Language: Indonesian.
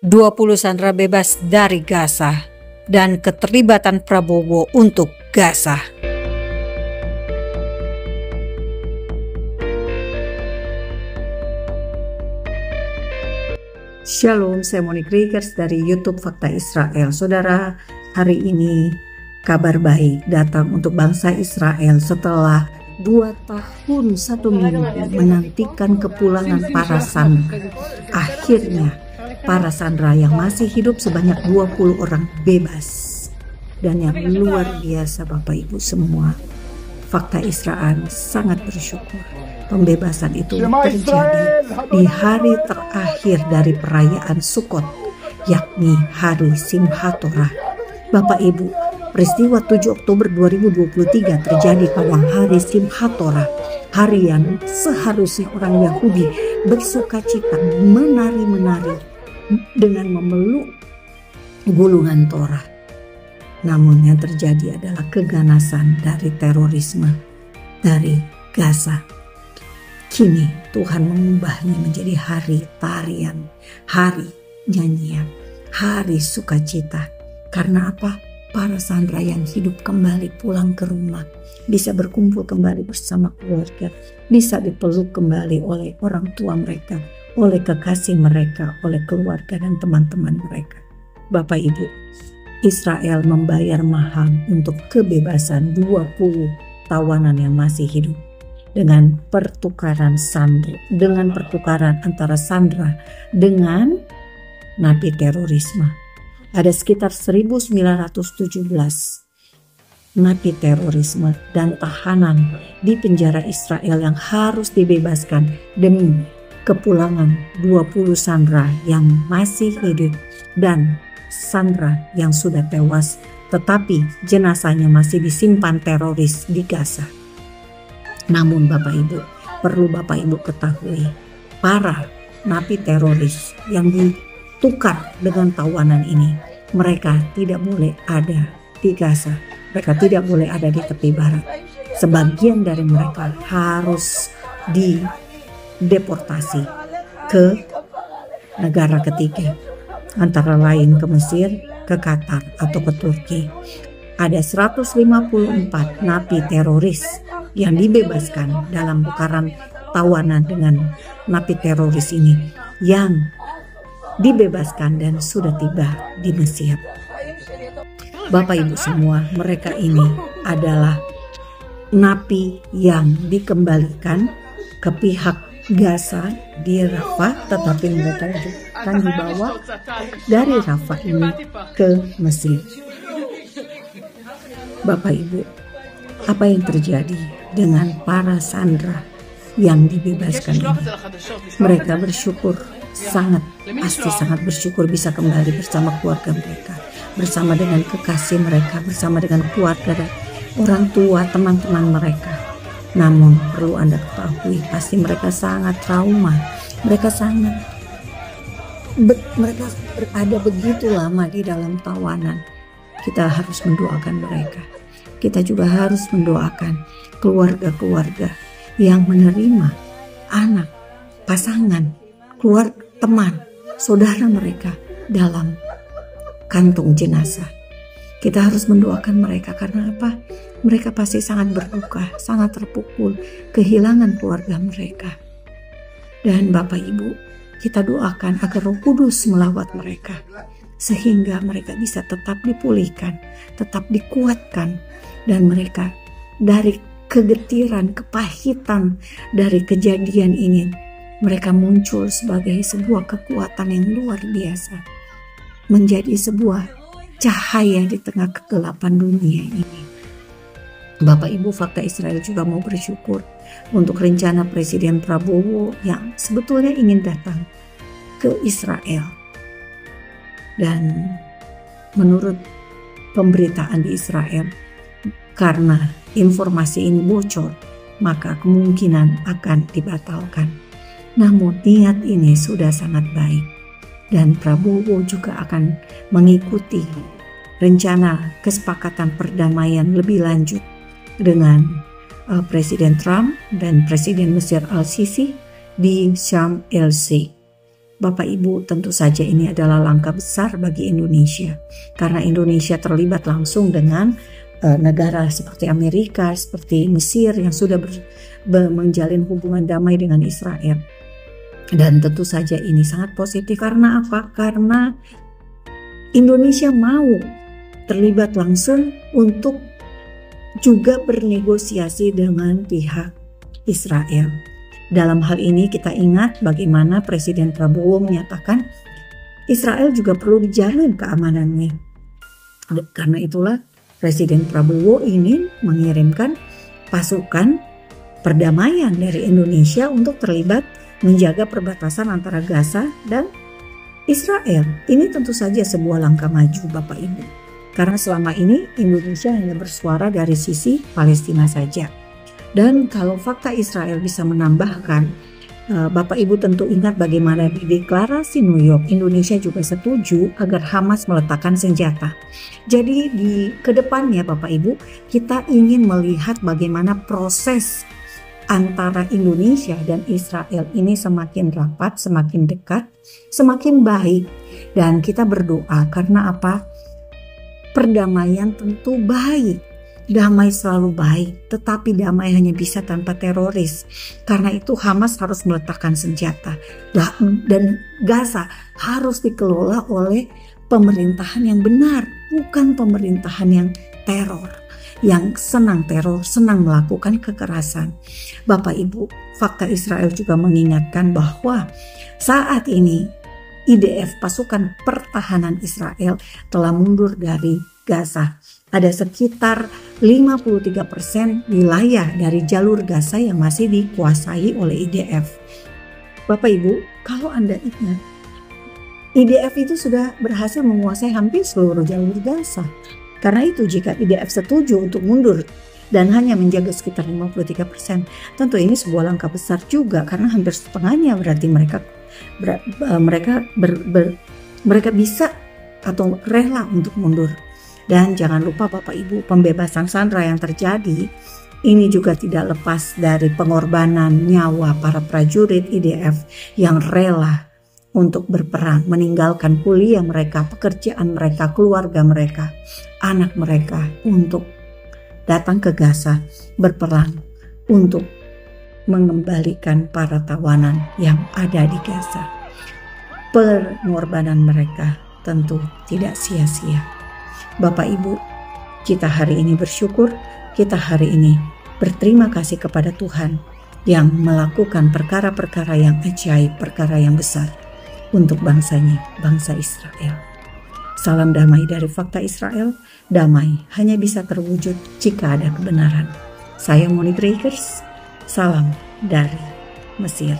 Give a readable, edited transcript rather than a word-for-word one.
20 sandera bebas dari Gaza, dan keterlibatan Prabowo untuk Gaza. Shalom, saya Monique Riekers dari YouTube Fakta Israel. Saudara, hari ini kabar baik datang untuk bangsa Israel setelah 2 tahun 1 minggu menantikan kepulangan para sandera. Akhirnya para sandera yang masih hidup sebanyak 20 orang bebas. Dan yang luar biasa Bapak Ibu semua, Fakta Israel sangat bersyukur pembebasan itu terjadi di hari terakhir dari perayaan Sukkot, yakni hari Simchat Torah. Bapak Ibu, peristiwa 7 Oktober 2023 terjadi pada hari Simchat Torah, hari yang seharusnya orang Yahudi bersukacita menari-menari dengan memeluk gulungan Torah. Namun yang terjadi adalah keganasan dari terorisme dari Gaza. Kini Tuhan mengubahnya menjadi hari tarian, hari nyanyian, hari sukacita. Karena apa? Para sandera yang hidup kembali pulang ke rumah, bisa berkumpul kembali bersama keluarga, bisa dipeluk kembali oleh orang tua mereka, oleh kekasih mereka, oleh keluarga dan teman-teman mereka. Bapak Ibu, Israel membayar mahal untuk kebebasan 20 tawanan yang masih hidup. Dengan pertukaran sandera, dengan pertukaran antara sandera dengan napi terorisme. Ada sekitar 1917 napi terorisme dan tahanan di penjara Israel yang harus dibebaskan demi kepulangan 20 sandera yang masih hidup dan sandera yang sudah tewas, tetapi jenazahnya masih disimpan teroris di Gaza. Namun Bapak Ibu, perlu Bapak Ibu ketahui, para napi teroris yang ditukar dengan tawanan ini, mereka tidak boleh ada di Gaza, mereka tidak boleh ada di tepi barat. Sebagian dari mereka harus dideportasi ke negara ketiga, antara lain ke Mesir, ke Qatar atau ke Turki. Ada 154 napi teroris yang dibebaskan dalam tukaran tawanan dengan napi teroris ini, yang dibebaskan dan sudah tiba di Mesir. Bapak Ibu semua, mereka ini adalah napi yang dikembalikan ke pihak Gaza di Rafah, tetapi mereka akan dibawa dari Rafah ini ke Mesir. Bapak Ibu, apa yang terjadi dengan para sandera yang dibebaskan ini? Mereka bersyukur, pasti sangat bersyukur bisa kembali bersama keluarga mereka, bersama dengan kekasih mereka, bersama dengan keluarga dan orang tua, teman-teman mereka. Namun perlu Anda ketahui, pasti mereka sangat trauma. Mereka berada begitu lama di dalam tawanan. Kita harus mendoakan mereka. Kita juga harus mendoakan keluarga-keluarga yang menerima anak, pasangan, keluarga, teman, saudara mereka dalam kantung jenazah. Kita harus mendoakan mereka karena apa? Mereka pasti sangat berduka, sangat terpukul, kehilangan keluarga mereka. Dan Bapak Ibu, kita doakan agar Roh Kudus melawat mereka, sehingga mereka bisa tetap dipulihkan, tetap dikuatkan, dan mereka dari kegetiran, kepahitan dari kejadian ini, mereka muncul sebagai sebuah kekuatan yang luar biasa, menjadi sebuah cahaya di tengah kegelapan dunia ini. Bapak Ibu, Fakta Israel juga mau bersyukur untuk rencana Presiden Prabowo yang sebetulnya ingin datang ke Israel. Dan menurut pemberitaan di Israel, karena informasi ini bocor, maka kemungkinan akan dibatalkan. Namun niat ini sudah sangat baik, dan Prabowo juga akan mengikuti rencana kesepakatan perdamaian lebih lanjut dengan Presiden Trump dan Presiden Mesir Al-Sisi di Sharm el-Sheikh. Bapak Ibu, tentu saja ini adalah langkah besar bagi Indonesia, karena Indonesia terlibat langsung dengan negara seperti Amerika, seperti Mesir yang sudah menjalin hubungan damai dengan Israel. Dan tentu saja ini sangat positif. Karena apa? Karena Indonesia mau terlibat langsung untuk juga bernegosiasi dengan pihak Israel. Dalam hal ini kita ingat bagaimana Presiden Prabowo menyatakan Israel juga perlu dijamin keamanannya. Karena itulah Presiden Prabowo ingin mengirimkan pasukan perdamaian dari Indonesia untuk terlibat menjaga perbatasan antara Gaza dan Israel. Ini tentu saja sebuah langkah maju Bapak Ibu. Karena selama ini Indonesia hanya bersuara dari sisi Palestina saja. Dan kalau fakta Israel bisa menambahkan, Bapak Ibu tentu ingat bagaimana di deklarasi New York, Indonesia juga setuju agar Hamas meletakkan senjata. Jadi di kedepannya Bapak Ibu, kita ingin melihat bagaimana proses antara Indonesia dan Israel ini semakin rapat, semakin dekat, semakin baik. Dan kita berdoa karena apa? Perdamaian tentu baik. Damai selalu baik, tetapi damai hanya bisa tanpa teroris. Karena itu Hamas harus meletakkan senjata. Dan Gaza harus dikelola oleh pemerintahan yang benar, bukan pemerintahan yang teror, yang senang teror, senang melakukan kekerasan. Bapak Ibu, fakta Israel juga mengingatkan bahwa saat ini IDF, pasukan pertahanan Israel, telah mundur dari Gaza. Ada sekitar 53% wilayah dari jalur Gaza yang masih dikuasai oleh IDF. Bapak Ibu, kalau Anda ingat, IDF itu sudah berhasil menguasai hampir seluruh jalur Gaza. Karena itu jika IDF setuju untuk mundur dan hanya menjaga sekitar 53%, tentu ini sebuah langkah besar juga, karena hampir setengahnya berarti mereka bisa atau rela untuk mundur. Dan jangan lupa Bapak Ibu, pembebasan sandera yang terjadi ini juga tidak lepas dari pengorbanan nyawa para prajurit IDF yang rela untuk berperang, meninggalkan kuliah mereka, pekerjaan mereka, keluarga mereka, anak mereka untuk datang ke Gaza berperang untuk mengembalikan para tawanan yang ada di Gaza. Pengorbanan mereka tentu tidak sia-sia. Bapak Ibu, kita hari ini bersyukur, kita hari ini berterima kasih kepada Tuhan yang melakukan perkara-perkara yang ajaib, perkara yang besar untuk bangsanya, bangsa Israel. Salam damai dari fakta Israel. Damai hanya bisa terwujud jika ada kebenaran. Saya Monique Rakers, salam dari Mesir.